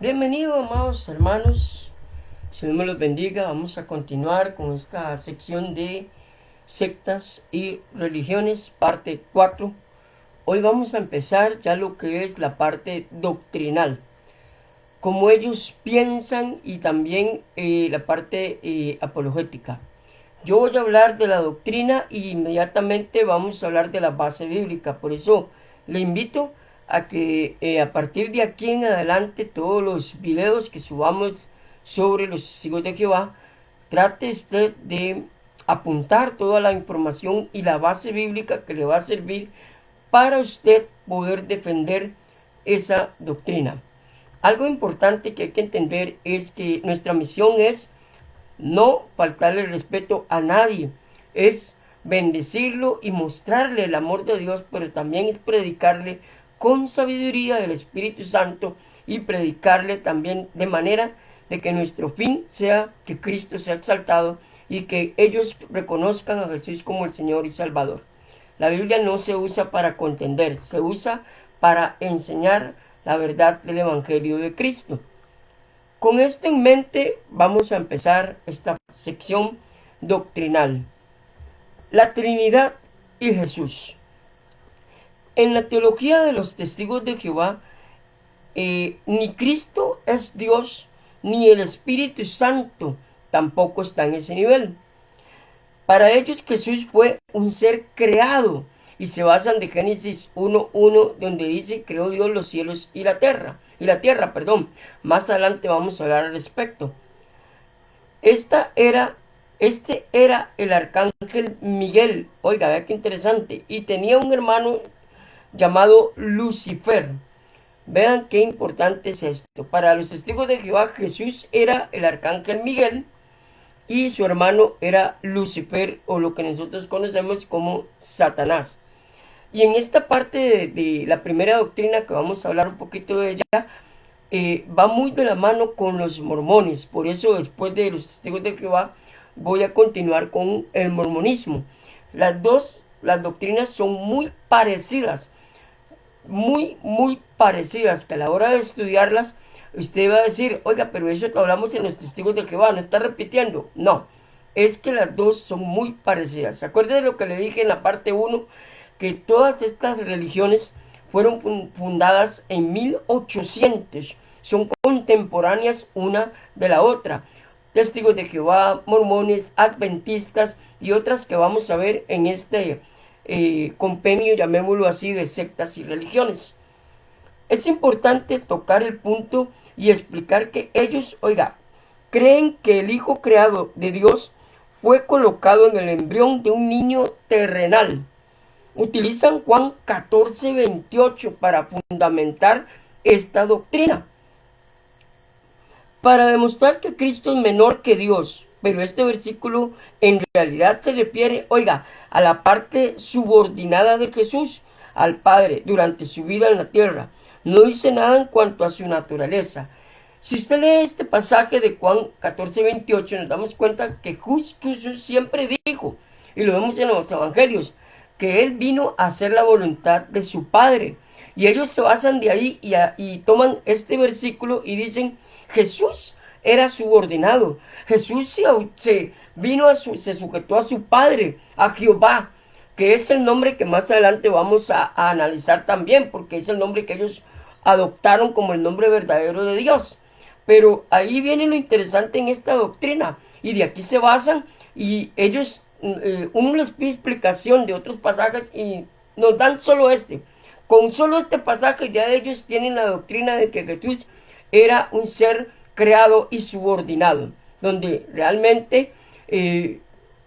Bienvenidos, amados hermanos. Señor me los bendiga. Vamos a continuar con esta sección de sectas y religiones, parte 4. Hoy vamos a empezar ya lo que es la parte doctrinal, cómo ellos piensan, y también la parte apologética. Yo voy a hablar de la doctrina y inmediatamente vamos a hablar de la base bíblica. Por eso le invito a que a partir de aquí en adelante todos los videos que subamos sobre los testigos de Jehová, trate usted de apuntar toda la información y la base bíblica que le va a servir para usted poder defender esa doctrina. Algo importante que hay que entender es que nuestra misión es no faltarle respeto a nadie, es bendecirlo y mostrarle el amor de Dios, pero también es predicarle con sabiduría del Espíritu Santo y predicarle también de manera de que nuestro fin sea que Cristo sea exaltado y que ellos reconozcan a Jesús como el Señor y Salvador. La Biblia no se usa para contender, se usa para enseñar la verdad del Evangelio de Cristo. Con esto en mente vamos a empezar esta sección doctrinal. La Trinidad y Jesús. En la teología de los testigos de Jehová, ni Cristo es Dios, ni el Espíritu Santo tampoco está en ese nivel. Para ellos Jesús fue un ser creado y se basan de Génesis 1:1, donde dice: creó Dios los cielos y la tierra. Más adelante vamos a hablar al respecto. Este era el arcángel Miguel. Oiga, vea qué interesante. Y tenía un hermano llamado Lucifer. Vean qué importante es esto. Para los testigos de Jehová, Jesús era el arcángel Miguel y su hermano era Lucifer, o lo que nosotros conocemos como Satanás. Y en esta parte de la primera doctrina, que vamos a hablar un poquito de ella, va muy de la mano con los mormones. Por eso, después de los testigos de Jehová, voy a continuar con el mormonismo. Las doctrinas son muy parecidas, muy parecidas, que a la hora de estudiarlas usted va a decir: oiga, pero eso lo hablamos en los testigos de Jehová, ¿no está repitiendo? No, es que las dos son muy parecidas. ¿Se acuerda de lo que le dije en la parte 1? Que todas estas religiones fueron fundadas en 1800, son contemporáneas una de la otra. Testigos de Jehová, mormones, adventistas y otras que vamos a ver en este compendio, llamémoslo así, de sectas y religiones. Es importante tocar el punto y explicar que ellos, oiga, creen que el Hijo creado de Dios fue colocado en el embrión de un niño terrenal. Utilizan Juan 14:28 para fundamentar esta doctrina, para demostrar que Cristo es menor que Dios. Pero este versículo en realidad se refiere, oiga, a la parte subordinada de Jesús al Padre durante su vida en la tierra. No dice nada en cuanto a su naturaleza. Si usted lee este pasaje de Juan 14:28, nos damos cuenta que Jesús siempre dijo, y lo vemos en los evangelios, que Él vino a hacer la voluntad de su Padre. Y ellos se basan de ahí y toman este versículo y dicen: Jesús era subordinado. Jesús se sujetó a su Padre, a Jehová, que es el nombre que más adelante vamos a analizar también, porque es el nombre que ellos adoptaron como el nombre verdadero de Dios. Pero ahí viene lo interesante en esta doctrina, y de aquí se basan, y ellos, uno les pide explicación de otros pasajes y nos dan solo este. Con solo este pasaje ya ellos tienen la doctrina de que Jesús era un ser creado y subordinado, donde realmente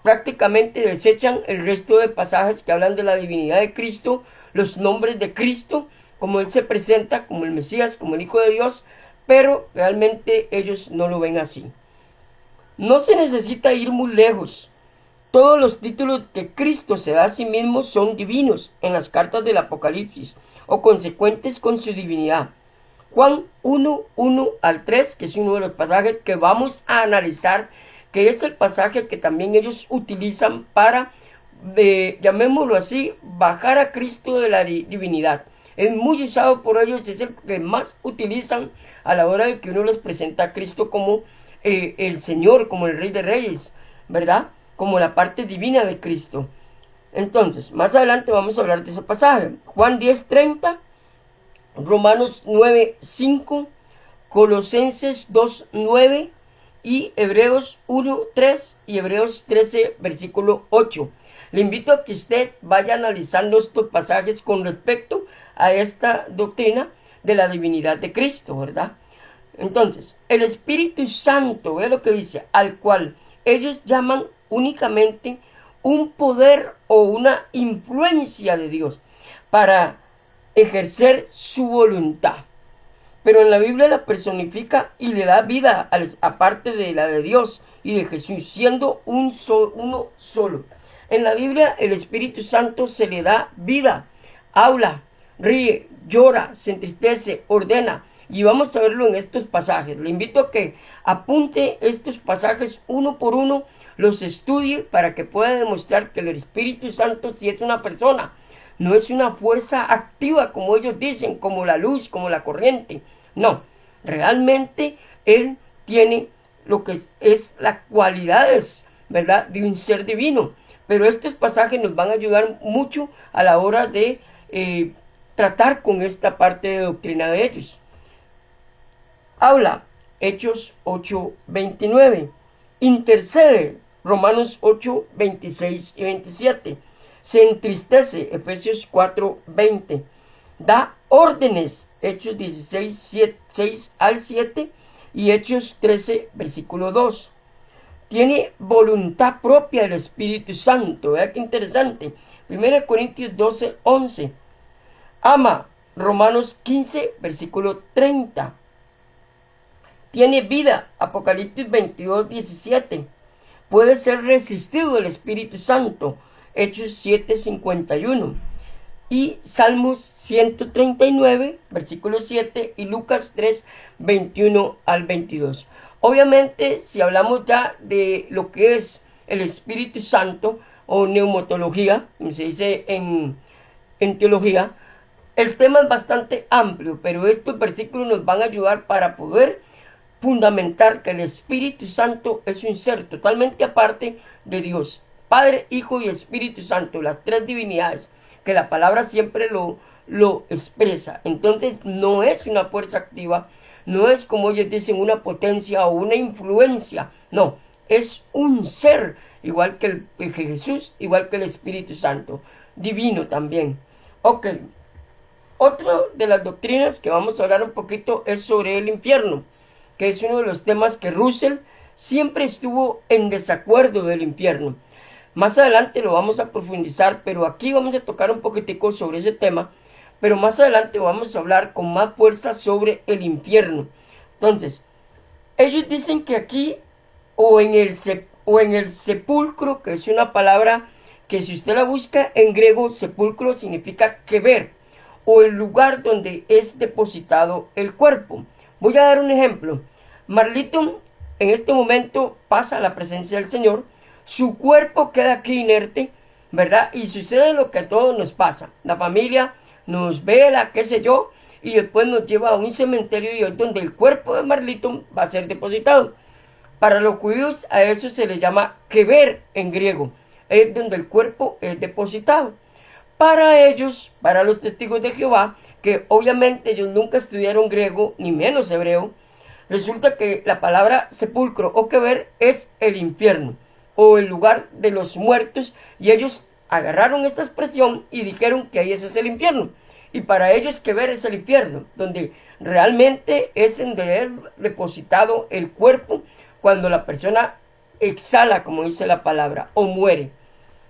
prácticamente desechan el resto de pasajes que hablan de la divinidad de Cristo, los nombres de Cristo, como Él se presenta como el Mesías, como el Hijo de Dios, pero realmente ellos no lo ven así. No se necesita ir muy lejos. Todos los títulos que Cristo se da a sí mismo son divinos en las cartas del Apocalipsis, o consecuentes con su divinidad. Juan 1:1-3, que es uno de los pasajes que vamos a analizar, que es el pasaje que también ellos utilizan para, llamémoslo así, bajar a Cristo de la divinidad. es muy usado por ellos, es el que más utilizan a la hora de que uno les presenta a Cristo como el Señor, como el Rey de Reyes, ¿verdad? Como la parte divina de Cristo. Entonces, más adelante vamos a hablar de ese pasaje. Juan 10:30, Romanos 9:5, Colosenses 2:9 y Hebreos 1:3 y Hebreos 13, versículo 8. Le invito a que usted vaya analizando estos pasajes con respecto a esta doctrina de la divinidad de Cristo, ¿verdad? Entonces, el Espíritu Santo, ve lo que dice, al cual ellos llaman únicamente un poder o una influencia de Dios para ejercer su voluntad. Pero en la Biblia la personifica y le da vida aparte de la de Dios y de Jesús, siendo uno solo. En la Biblia el Espíritu Santo se le da vida, habla, ríe, llora, se entristece, ordena. Y vamos a verlo en estos pasajes. Le invito a que apunte estos pasajes uno por uno, los estudie para que pueda demostrar que el Espíritu Santo sí es una persona. No es una fuerza activa como ellos dicen, como la luz, como la corriente. No, realmente Él tiene lo que es las cualidades, ¿verdad?, de un ser divino. Pero estos pasajes nos van a ayudar mucho a la hora de tratar con esta parte de doctrina de ellos. Habla, Hechos 8:29. Intercede, Romanos 8:26 y 27. Se entristece, Efesios 4:20. Da órdenes, Hechos 16, 6 al 7 y Hechos 13, versículo 2. Tiene voluntad propia el Espíritu Santo. Vea qué interesante. 1 Corintios 12:11. Ama, Romanos 15, versículo 30. Tiene vida, Apocalipsis 22:17. Puede ser resistido el Espíritu Santo, Hechos 7:51. Y Salmos 139, versículo 7 y Lucas 3:21 al 22. Obviamente, si hablamos ya de lo que es el Espíritu Santo o neumatología, como se dice en teología, el tema es bastante amplio, pero estos versículos nos van a ayudar para poder fundamentar que el Espíritu Santo es un ser totalmente aparte de Dios, Padre, Hijo y Espíritu Santo, las tres divinidades, que la palabra siempre lo expresa. Entonces no es una fuerza activa, no es como ellos dicen una potencia o una influencia, no, es un ser, igual que Jesús, igual que el Espíritu Santo, divino también. Ok, otra de las doctrinas que vamos a hablar un poquito es sobre el infierno, que es uno de los temas que Russell siempre estuvo en desacuerdo del infierno. Más adelante lo vamos a profundizar, pero aquí vamos a tocar un poquitico sobre ese tema, pero más adelante vamos a hablar con más fuerza sobre el infierno. Entonces, ellos dicen que aquí, o en el sepulcro, que es una palabra que si usted la busca en griego, sepulcro significa kever, o el lugar donde es depositado el cuerpo. Voy a dar un ejemplo. Marlito en este momento pasa a la presencia del Señor, su cuerpo queda aquí inerte, ¿verdad? Y sucede lo que a todos nos pasa. La familia nos vela, qué sé yo, y después nos lleva a un cementerio y es donde el cuerpo de Marlito va a ser depositado. Para los judíos a eso se le llama kever en griego, es donde el cuerpo es depositado. Para ellos, para los testigos de Jehová, que obviamente ellos nunca estudiaron griego, ni menos hebreo, resulta que la palabra sepulcro o kever es el infierno, o el lugar de los muertos, y ellos agarraron esta expresión y dijeron que ahí ese es el infierno. Y para ellos kever es el infierno, donde realmente es donde es depositado el cuerpo cuando la persona exhala, como dice la palabra, o muere.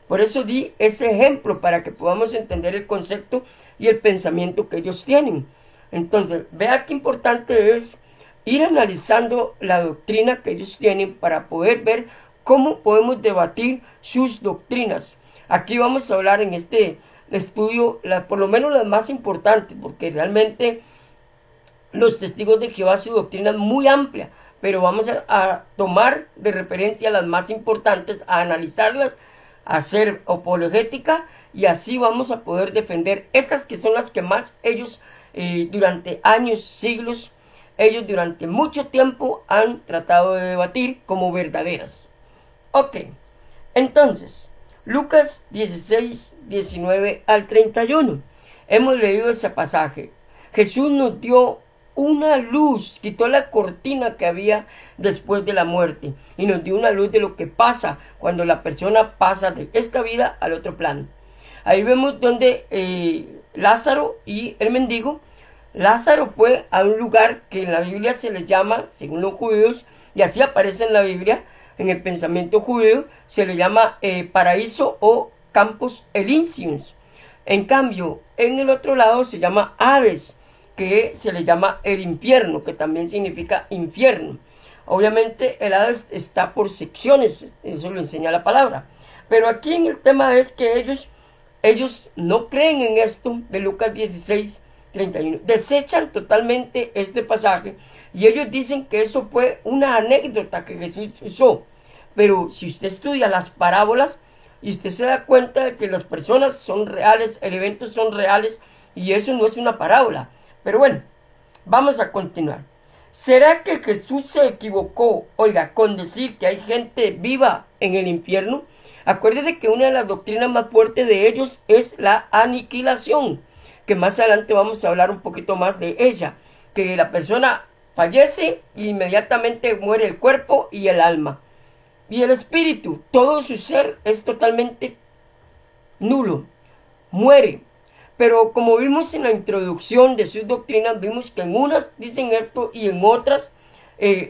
Por eso di ese ejemplo para que podamos entender el concepto y el pensamiento que ellos tienen. Entonces, vea qué importante es ir analizando la doctrina que ellos tienen para poder ver cómo podemos debatir sus doctrinas. Aquí vamos a hablar en este estudio, por lo menos las más importantes, porque realmente los testigos de Jehová su doctrina es muy amplia, pero vamos a tomar de referencia las más importantes, a analizarlas, a hacer apologética y así vamos a poder defender esas que son las que más ellos durante años, siglos, ellos durante mucho tiempo han tratado de debatir como verdaderas. Ok, entonces, Lucas 16, 19 al 31. Hemos leído ese pasaje. Jesús nos dio una luz, quitó la cortina que había después de la muerte y nos dio una luz de lo que pasa cuando la persona pasa de esta vida al otro plano. Ahí vemos donde Lázaro y el mendigo. Lázaro fue a un lugar que en la Biblia se les llama, según los judíos, y así aparece en la Biblia, en el pensamiento judío, se le llama paraíso o campos elíseos. En cambio, en el otro lado se llama Hades, que se le llama el infierno, que también significa infierno. Obviamente el Hades está por secciones, eso lo enseña la palabra. Pero aquí en el tema es que ellos no creen en esto de Lucas 16, 31. Desechan totalmente este pasaje y ellos dicen que eso fue una anécdota que Jesús usó. Pero si usted estudia las parábolas y usted se da cuenta de que las personas son reales, el evento son reales y eso no es una parábola. Pero bueno, vamos a continuar. ¿Será que Jesús se equivocó, oiga, con decir que hay gente viva en el infierno? Acuérdese que una de las doctrinas más fuertes de ellos es la aniquilación, que más adelante vamos a hablar un poquito más de ella, que la persona fallece e inmediatamente muere el cuerpo y el alma. Y el espíritu, todo su ser es totalmente nulo, muere. Pero como vimos en la introducción de sus doctrinas, vimos que en unas dicen esto y en otras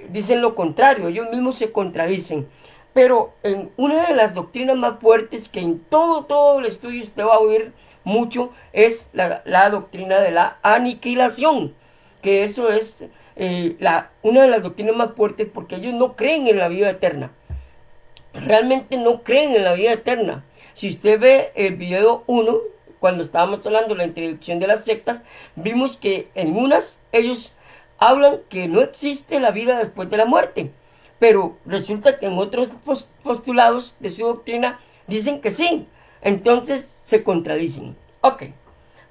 dicen lo contrario, ellos mismos se contradicen. Pero en una de las doctrinas más fuertes que en todo el estudio usted va a oír mucho es la doctrina de la aniquilación, que eso es una de las doctrinas más fuertes porque ellos no creen en la vida eterna. Realmente no creen en la vida eterna. Si usted ve el video 1, cuando estábamos hablando de la introducción de las sectas, vimos que en unas ellos hablan que no existe la vida después de la muerte, pero resulta que en otros postulados de su doctrina dicen que sí, entonces se contradicen. Ok,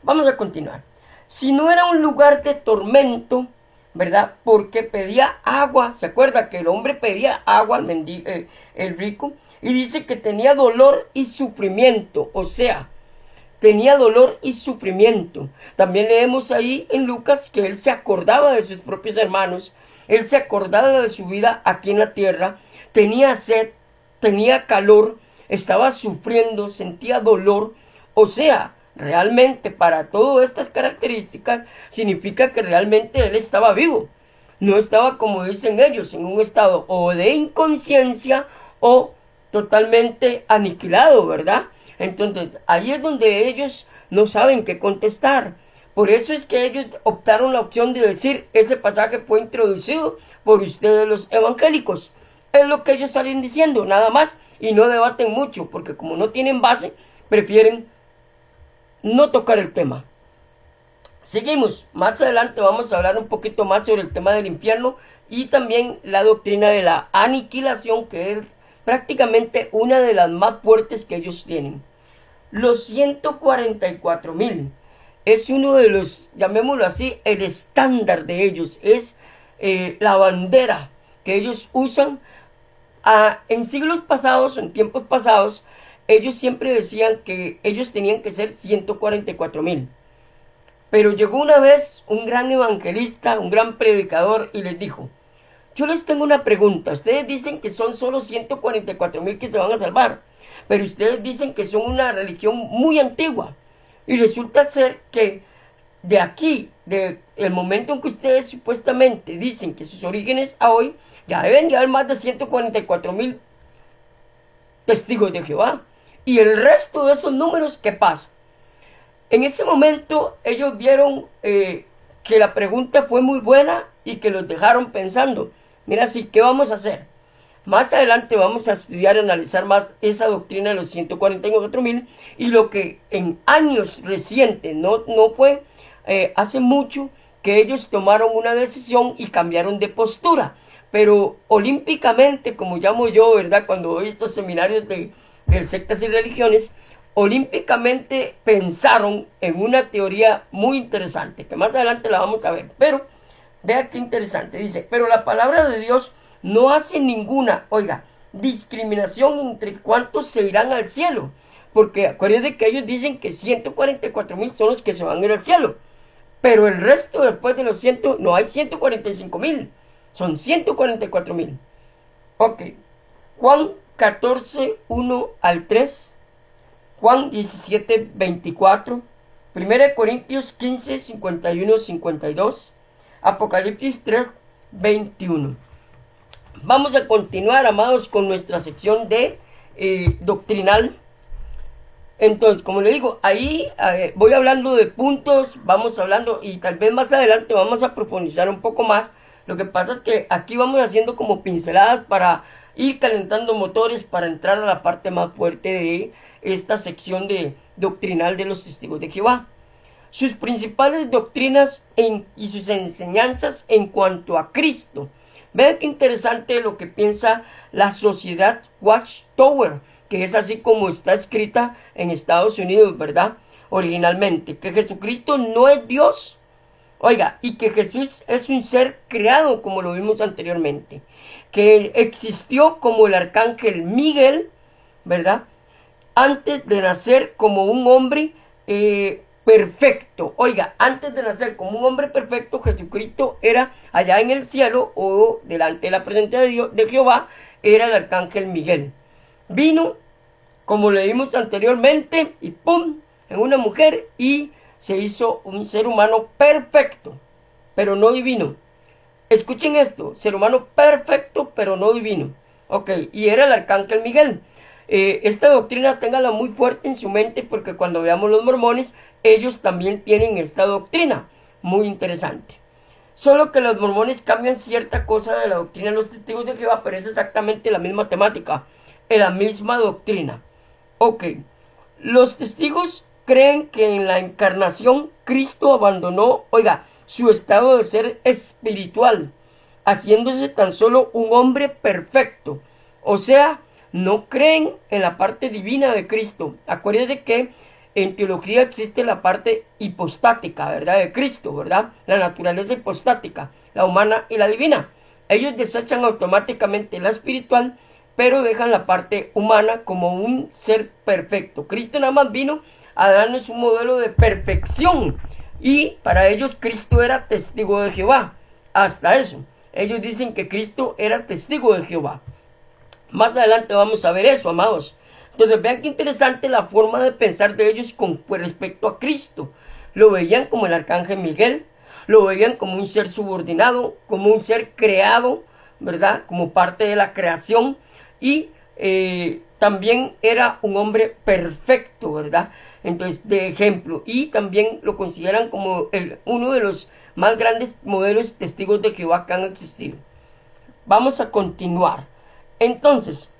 vamos a continuar. Si no era un lugar de tormento, ¿verdad? Porque pedía agua, ¿se acuerda que el hombre pedía agua al mendigo, el rico? Y dice que tenía dolor y sufrimiento, o sea, tenía dolor y sufrimiento. También leemos ahí en Lucas que él se acordaba de sus propios hermanos, él se acordaba de su vida aquí en la tierra, tenía sed, tenía calor, estaba sufriendo, sentía dolor. O sea, realmente para todas estas características significa que realmente él estaba vivo. No estaba, como dicen ellos, en un estado o de inconsciencia o totalmente aniquilado, ¿verdad? Entonces, ahí es donde ellos no saben qué contestar. Por eso es que ellos optaron la opción de decir, ese pasaje fue introducido por ustedes los evangélicos. Es lo que ellos salen diciendo, nada más, y no debaten mucho, porque como no tienen base, prefieren no tocar el tema. Seguimos, más adelante vamos a hablar un poquito más sobre el tema del infierno y también la doctrina de la aniquilación, que es prácticamente una de las más fuertes que ellos tienen. Los 144,000 es uno de los, llamémoslo así, el estándar de ellos, es la bandera que ellos usan. En siglos pasados, en tiempos pasados, ellos siempre decían que ellos tenían que ser 144,000. Pero llegó una vez un gran evangelista, un gran predicador y les dijo, yo les tengo una pregunta, ustedes dicen que son solo 144,000 que se van a salvar, pero ustedes dicen que son una religión muy antigua y resulta ser que de aquí, de el momento en que ustedes supuestamente dicen que sus orígenes a hoy, ya deben llevar más de 144,000 testigos de Jehová. Y el resto de esos números, ¿qué pasa? En ese momento ellos vieron que la pregunta fue muy buena y que los dejaron pensando. Mira, sí, ¿qué vamos a hacer? Más adelante vamos a estudiar y analizar más esa doctrina de los 144,000 y lo que en años recientes, no fue hace mucho, que ellos tomaron una decisión y cambiaron de postura. Pero olímpicamente, como llamo yo, ¿verdad? Cuando doy estos seminarios de sectas y religiones, olímpicamente pensaron en una teoría muy interesante, que más adelante la vamos a ver, pero vea qué interesante, dice, pero la palabra de Dios no hace ninguna, oiga, discriminación entre cuántos se irán al cielo, porque acuérdense que ellos dicen que 144,000 son los que se van a ir al cielo, pero el resto después de los 100, no hay 145,000, son 144,000. Ok, Juan 14, 1 al 3, Juan 17, 24, 1 Corintios 15, 51, 52, Apocalipsis 3, 21. Vamos a continuar, amados, con nuestra sección de doctrinal. Entonces, como le digo, ahí voy hablando de puntos, vamos hablando y tal vez más adelante vamos a profundizar un poco más. Lo que pasa es que aquí vamos haciendo como pinceladas para ir calentando motores para entrar a la parte más fuerte de esta sección de doctrinal de los testigos de Jehová. Sus principales doctrinas y sus enseñanzas en cuanto a Cristo. Vean qué interesante lo que piensa la sociedad Watchtower, que es así como está escrita en Estados Unidos, ¿verdad? Originalmente, que Jesucristo no es Dios, oiga, y que Jesús es un ser creado, como lo vimos anteriormente, que existió como el arcángel Miguel, ¿verdad? Antes de nacer como un hombre perfecto. Oiga, antes de nacer como un hombre perfecto, Jesucristo era allá en el cielo o delante de la presencia de Dios, de Jehová, era el arcángel Miguel. Vino, como leímos anteriormente, y ¡pum!, en una mujer y se hizo un ser humano perfecto, pero no divino. Escuchen esto, ser humano perfecto, pero no divino. Ok, y era el arcángel Miguel. Esta doctrina téngala muy fuerte en su mente porque cuando veamos los mormones, ellos también tienen esta doctrina. Muy interesante. Solo que los mormones cambian cierta cosa de la doctrina de los testigos de Jehová, pero es exactamente la misma temática, la misma doctrina. Ok, los testigos creen que en la encarnación Cristo abandonó, oiga, su estado de ser espiritual, haciéndose tan solo un hombre perfecto. O sea, no creen en la parte divina de Cristo. Acuérdense que en teología existe la parte hipostática, ¿verdad? De Cristo, ¿verdad? La naturaleza hipostática, la humana y la divina. Ellos desechan automáticamente la espiritual, pero dejan la parte humana como un ser perfecto. Cristo nada más vino a darnos un modelo de perfección. Y para ellos Cristo era testigo de Jehová. Hasta eso. Ellos dicen que Cristo era testigo de Jehová. Más adelante vamos a ver eso, amados. Entonces vean qué interesante la forma de pensar de ellos con respecto a Cristo. Lo veían como el arcángel Miguel, lo veían como un ser subordinado, como un ser creado, ¿verdad? Como parte de la creación y también era un hombre perfecto, ¿verdad? Entonces, de ejemplo, y también lo consideran como uno de los más grandes modelos testigos de Jehová que han existido. Vamos a continuar. Entonces,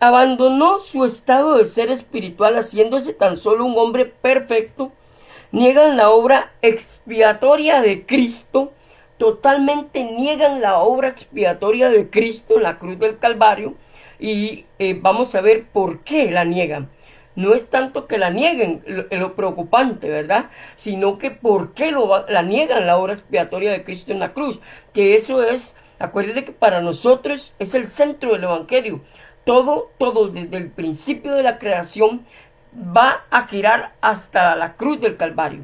abandonó su estado de ser espiritual haciéndose tan solo un hombre perfecto, niegan la obra expiatoria de Cristo, totalmente niegan la obra expiatoria de Cristo en la cruz del Calvario y vamos a ver por qué la niegan. No es tanto que la nieguen lo preocupante, ¿verdad? Sino que por qué la niegan la obra expiatoria de Cristo en la cruz. Que eso es, acuérdense que para nosotros es el centro del Evangelio. Todo desde el principio de la creación va a girar hasta la cruz del Calvario.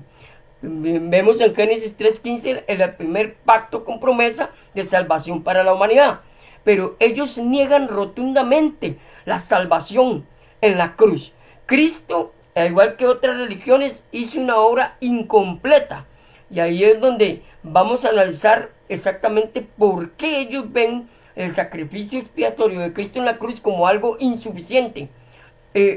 Vemos en Génesis 3:15 el primer pacto con promesa de salvación para la humanidad. Pero ellos niegan rotundamente la salvación en la cruz. Cristo, al igual que otras religiones, hizo una obra incompleta. Y ahí es donde vamos a analizar exactamente por qué ellos ven el sacrificio expiatorio de Cristo en la cruz como algo insuficiente.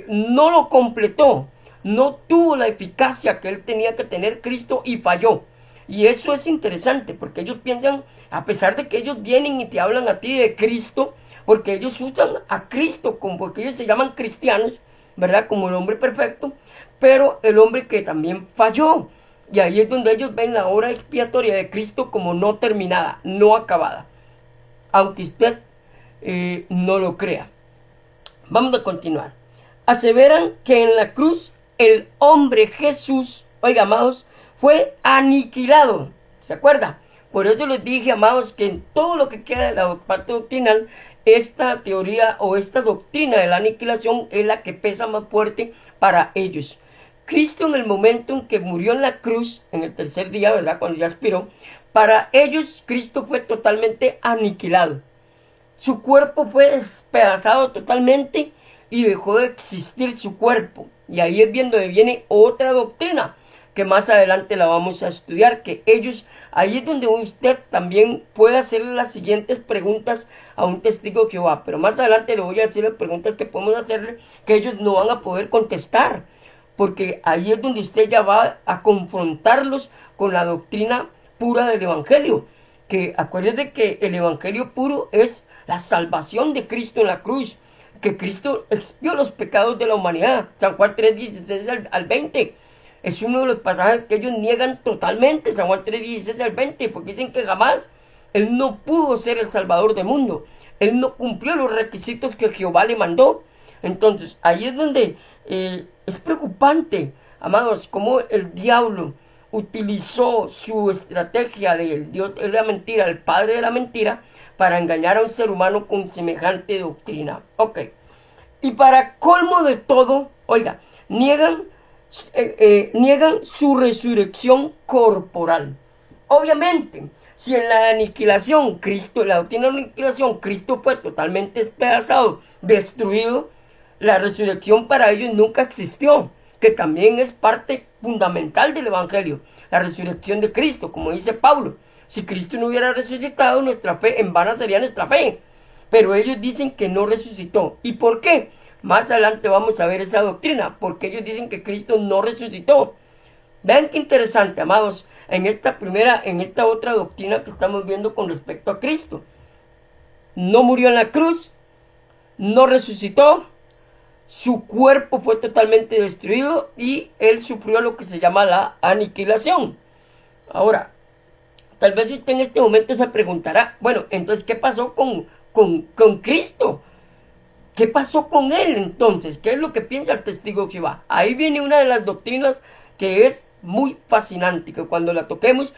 No lo completó, no tuvo la eficacia que él tenía que tener Cristo y falló. Y eso es interesante porque ellos piensan, a pesar de que ellos vienen y te hablan a ti de Cristo, porque ellos usan a Cristo, porque ellos se llaman cristianos, ¿verdad? Como el hombre perfecto, pero el hombre que también falló. Y ahí es donde ellos ven la obra expiatoria de Cristo como no terminada, no acabada. Aunque usted no lo crea. Vamos a continuar. aseveran que en la cruz el hombre Jesús, oiga, amados, fue aniquilado. ¿Se acuerda? Por eso les dije, amados, que en todo lo que queda de la parte doctrinal, esta teoría o esta doctrina de la aniquilación es la que pesa más fuerte para ellos. Cristo, en el momento en que murió en la cruz, en el tercer día, ¿verdad?, cuando ya expiró, para ellos Cristo fue totalmente aniquilado. Su cuerpo fue despedazado totalmente y dejó de existir su cuerpo. Y ahí es donde viene otra doctrina, que más adelante la vamos a estudiar, que ellos, ahí es donde usted también puede hacerle las siguientes preguntas a un testigo de Jehová. Pero más adelante le voy a decir las preguntas que podemos hacerle, que ellos no van a poder contestar, porque ahí es donde usted ya va a confrontarlos con la doctrina pura del Evangelio. Que acuérdate que el Evangelio puro es la salvación de Cristo en la cruz, que Cristo expió los pecados de la humanidad. San Juan 3:16 al 20. Es uno de los pasajes que ellos niegan totalmente, San Juan 3:16 al 20, porque dicen que jamás Él no pudo ser el Salvador del mundo. Él no cumplió los requisitos que Jehová le mandó. Entonces, ahí es donde es preocupante, amados, cómo el diablo utilizó su estrategia del Dios de la mentira, el padre de la mentira, para engañar a un ser humano con semejante doctrina. Ok. Y para colmo de todo, oiga, niegan su resurrección corporal. Obviamente, si en la aniquilación, la doctrina de la aniquilación, Cristo fue totalmente despedazado, destruido, la resurrección para ellos nunca existió, que también es parte fundamental del Evangelio, la resurrección de Cristo, como dice Pablo. Si Cristo no hubiera resucitado, nuestra fe, en vana sería nuestra fe. Pero ellos dicen que no resucitó. ¿Y por qué? Más adelante vamos a ver esa doctrina, porque ellos dicen que Cristo no resucitó. Vean qué interesante, amados, en esta otra doctrina que estamos viendo con respecto a Cristo. No murió en la cruz, no resucitó, su cuerpo fue totalmente destruido y él sufrió lo que se llama la aniquilación. Ahora, tal vez usted en este momento se preguntará, bueno, entonces, ¿qué pasó con Cristo? ¿Qué pasó con él entonces? ¿Qué es lo que piensa el testigo de Jehová? Ahí viene una de las doctrinas que es muy fascinante, que cuando la toquemos,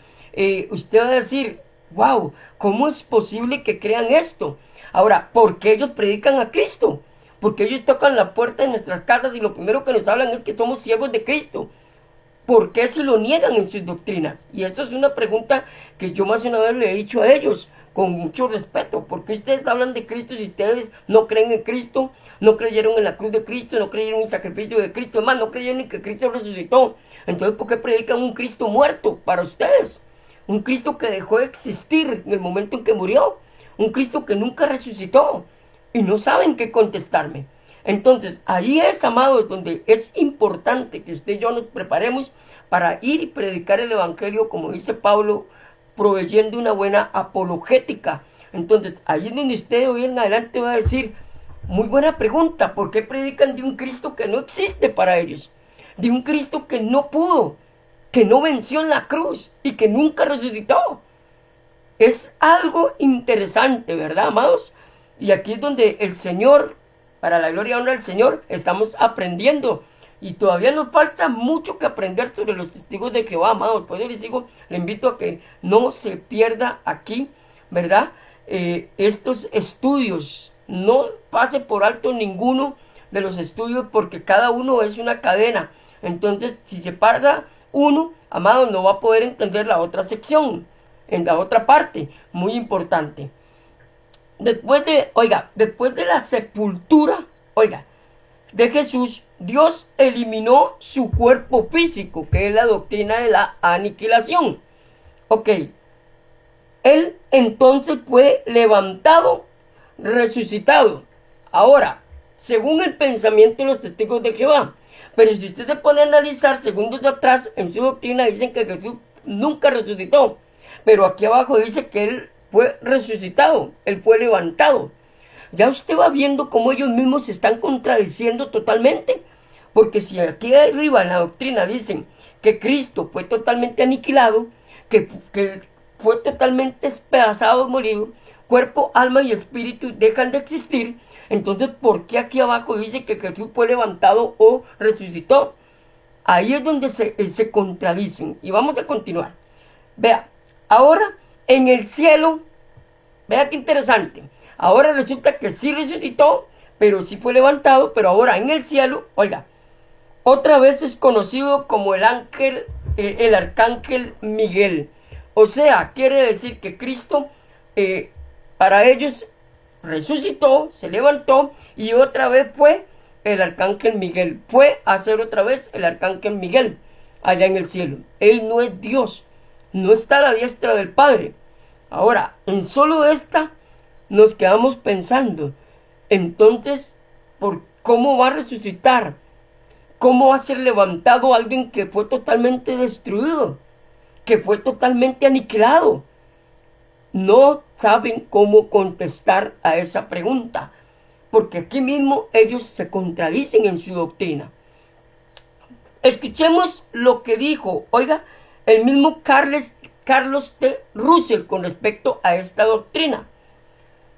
usted va a decir, wow, ¿cómo es posible que crean esto? Ahora, ¿por qué ellos predican a Cristo? Porque ellos tocan la puerta de nuestras casas y lo primero que nos hablan es que somos siervos de Cristo. ¿Por qué se lo niegan en sus doctrinas? Y eso es una pregunta que yo más de una vez le he dicho a ellos, con mucho respeto. ¿Por qué ustedes hablan de Cristo si ustedes no creen en Cristo? No creyeron en la cruz de Cristo, no creyeron en el sacrificio de Cristo, además no creyeron en que Cristo resucitó. Entonces, ¿por qué predican un Cristo muerto para ustedes? Un Cristo que dejó de existir en el momento en que murió. Un Cristo que nunca resucitó. Y no saben qué contestarme. Entonces, ahí es, amados, donde es importante que usted y yo nos preparemos para ir y predicar el Evangelio, como dice Pablo, proveyendo una buena apologética. Entonces, ahí es donde usted de hoy en adelante va a decir, muy buena pregunta, ¿por qué predican de un Cristo que no existe para ellos? De un Cristo que no pudo, que no venció en la cruz y que nunca resucitó. Es algo interesante, ¿verdad, amados? Y aquí es donde el Señor, para la gloria y honra del Señor, estamos aprendiendo. Y todavía nos falta mucho que aprender sobre los testigos de Jehová, amados. Por eso les digo, le invito a que no se pierda aquí, ¿verdad? Estos estudios. No pase por alto ninguno de los estudios porque cada uno es una cadena. Entonces, si se parta uno, amados, no va a poder entender la otra sección, en la otra parte. Muy importante. Después de la sepultura, de Jesús, Dios eliminó su cuerpo físico, que es la doctrina de la aniquilación. Él entonces fue levantado, resucitado. Ahora, según el pensamiento de los testigos de Jehová. Pero si usted se pone a analizar, segundos atrás, en su doctrina dicen que Jesús nunca resucitó. Pero aquí abajo dice que él fue resucitado, él fue levantado. Ya usted va viendo cómo ellos mismos se están contradiciendo totalmente. Porque si aquí arriba en la doctrina dicen que Cristo fue totalmente aniquilado, que fue totalmente despedazado, morido, cuerpo, alma y espíritu dejan de existir. Entonces, ¿por qué aquí abajo dice que Jesús fue levantado o resucitó? Ahí es donde se contradicen. Y vamos a continuar. Vea, ahora en el cielo, vea qué interesante. Ahora resulta que sí resucitó, pero sí fue levantado, pero ahora en el cielo, oiga, otra vez es conocido como el ángel, el arcángel Miguel. O sea, quiere decir que Cristo, para ellos, resucitó, se levantó y otra vez fue el arcángel Miguel. Fue a ser otra vez el arcángel Miguel allá en el cielo. Él no es Dios, no está a la diestra del Padre. Ahora, en solo esta nos quedamos pensando, entonces, ¿por cómo va a resucitar? ¿Cómo va a ser levantado alguien que fue totalmente destruido? Que fue totalmente aniquilado. No saben cómo contestar a esa pregunta, porque aquí mismo ellos se contradicen en su doctrina. Escuchemos lo que dijo, oiga, el mismo Carlos T. Russell con respecto a esta doctrina.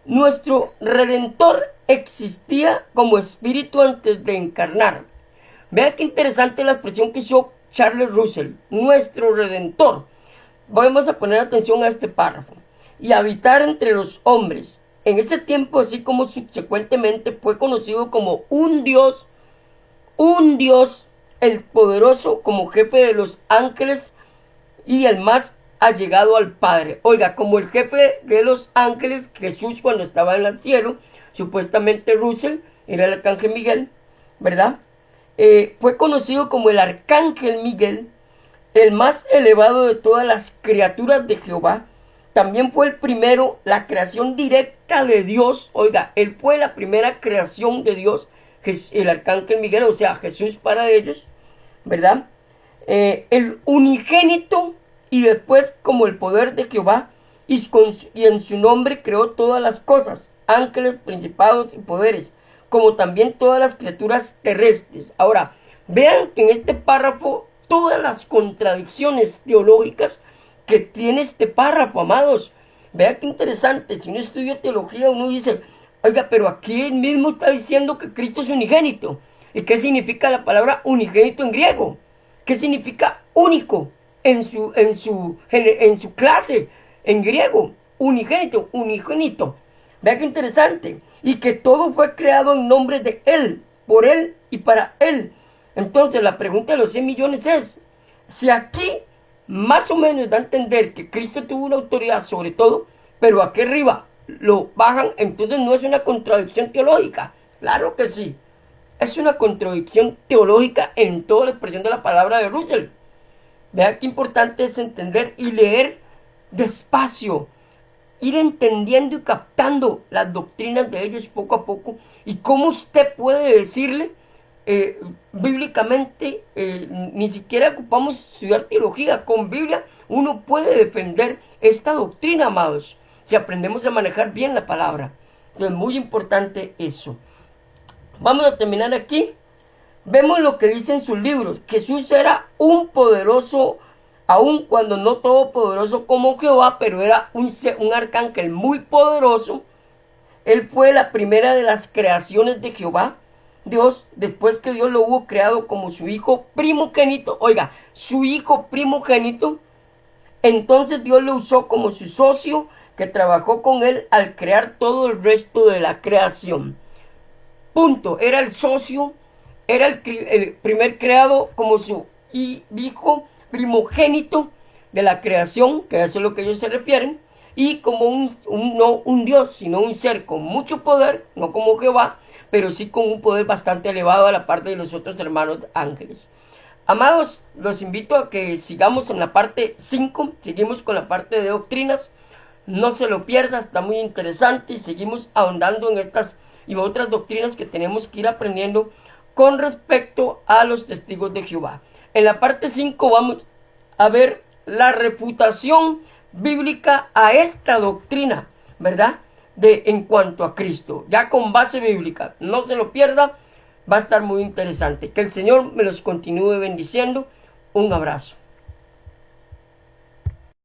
Nuestro Redentor existía como espíritu antes de encarnar. Vean qué interesante la expresión que hizo Charles Russell. Nuestro Redentor. Vamos a poner atención a este párrafo. Y habitar entre los hombres. En ese tiempo, así como subsecuentemente, fue conocido como un Dios, el poderoso, como jefe de los ángeles y el más allegado al Padre. Oiga, como el jefe de los ángeles, Jesús cuando estaba en el cielo, supuestamente Russell, era el arcángel Miguel, ¿verdad? Fue conocido como el arcángel Miguel, el más elevado de todas las criaturas de Jehová. También fue el primero, la creación directa de Dios. Oiga, él fue la primera creación de Dios, el arcángel Miguel, o sea, Jesús para ellos, ¿verdad? El unigénito y después como el poder de Jehová y en su nombre creó todas las cosas, ángeles, principados y poderes, como también todas las criaturas terrestres. Ahora, vean que en este párrafo todas las contradicciones teológicas que tiene este párrafo, amados. Vean qué interesante, si uno estudia teología uno dice, oiga, pero aquí él mismo está diciendo que Cristo es unigénito. ¿Y qué significa la palabra unigénito en griego? ¿Qué significa único en su clase en griego? Unigénito. Vean qué interesante. Y que todo fue creado en nombre de Él, por Él y para Él. Entonces la pregunta de los 100 millones es, si aquí más o menos da a entender que Cristo tuvo una autoridad sobre todo, pero aquí arriba lo bajan, entonces no es una contradicción teológica. Claro que sí. Es una contradicción teológica en toda la expresión de la palabra de Russell. Vean qué importante es entender y leer despacio, ir entendiendo y captando las doctrinas de ellos poco a poco y cómo usted puede decirle bíblicamente, ni siquiera ocupamos estudiar teología, con Biblia uno puede defender esta doctrina, amados, si aprendemos a manejar bien la palabra. Entonces, muy importante eso. Vamos a terminar aquí. Vemos lo que dicen sus libros. Jesús era un poderoso, aun cuando no todopoderoso como Jehová, pero era un arcángel muy poderoso. Él fue la primera de las creaciones de Jehová, Dios, después que Dios lo hubo creado como su hijo primogénito. Oiga, su hijo primogénito. Entonces Dios lo usó como su socio, que trabajó con él al crear todo el resto de la creación. Punto. Era el socio, era el primer creado como su hijo primogénito de la creación, que eso es lo que ellos se refieren, y como no un Dios, sino un ser con mucho poder, no como Jehová, pero sí con un poder bastante elevado a la parte de los otros hermanos ángeles. Amados, los invito a que sigamos en la parte 5, seguimos con la parte de doctrinas, no se lo pierda, está muy interesante y seguimos ahondando en estas y otras doctrinas que tenemos que ir aprendiendo con respecto a los testigos de Jehová. En la parte 5 vamos a ver la refutación bíblica a esta doctrina, ¿verdad? En cuanto a Cristo, ya con base bíblica. No se lo pierda, va a estar muy interesante. Que el Señor me los continúe bendiciendo. Un abrazo.